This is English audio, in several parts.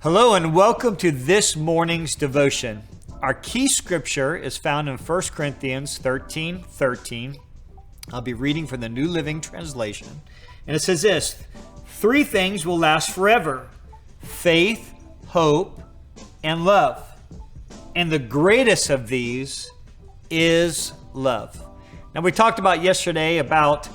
Hello and welcome to this morning's devotion. Our key scripture is found in 1 Corinthians 13:13. I'll be reading from the New Living Translation. And it says this: 3 things will last forever: faith, hope, and love. And the greatest of these is love. Now, we talked about yesterday about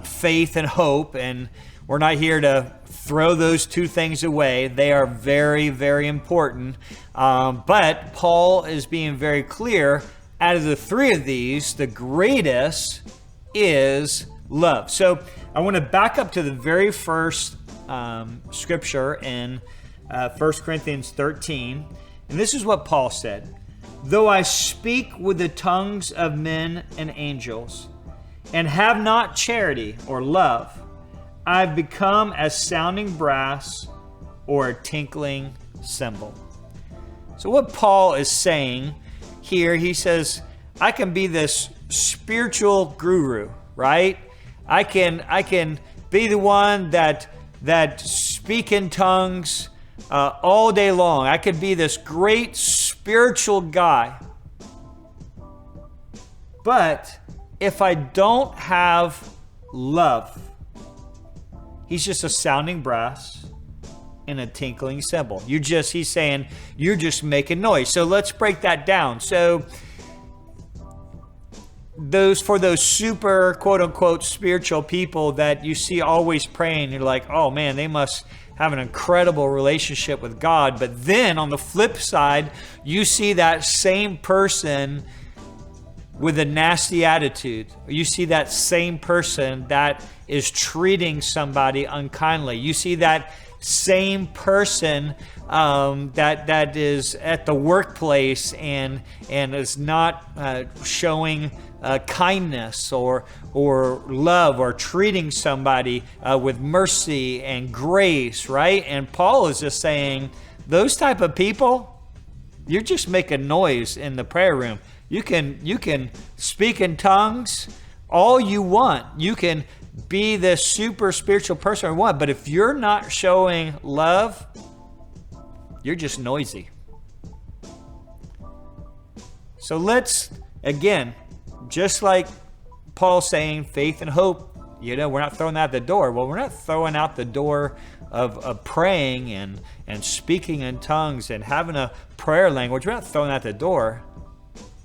faith and hope, and we're not here to throw those 2 things away. They are very, very important. But Paul is being very clear. Out of the 3 of these, the greatest is love. So I want to back up to the very first scripture in 1 Corinthians 13. And this is what Paul said: "Though I speak with the tongues of men and angels, and have not charity or love, I've become as sounding brass or a tinkling cymbal." So what Paul is saying here, he says, I can be this spiritual guru, right? I can be the one that speak in tongues all day long. I could be this great spiritual guy. But if I don't have love, he's just a sounding brass and a tinkling cymbal. He's saying, you're just making noise. So let's break that down. So those super quote unquote spiritual people that you see always praying, you're like, oh man, they must have an incredible relationship with God. But then on the flip side, you see that same person with a nasty attitude. You see that same person that is treating somebody unkindly. You see that same person that is at the workplace and is not showing kindness or love or treating somebody with mercy and grace, right? And Paul is just saying, those type of people, you're just making noise in the prayer room. You can speak in tongues all you want. You can be this super spiritual person you want, but if you're not showing love, you're just noisy. So let's, again, just like Paul saying faith and hope, we're not throwing that out the door. Well, we're not throwing out the door of praying and speaking in tongues and having a prayer language. We're not throwing that out the door.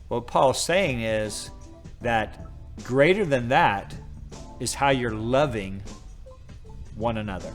What Paul's saying is that greater than that is how you're loving one another.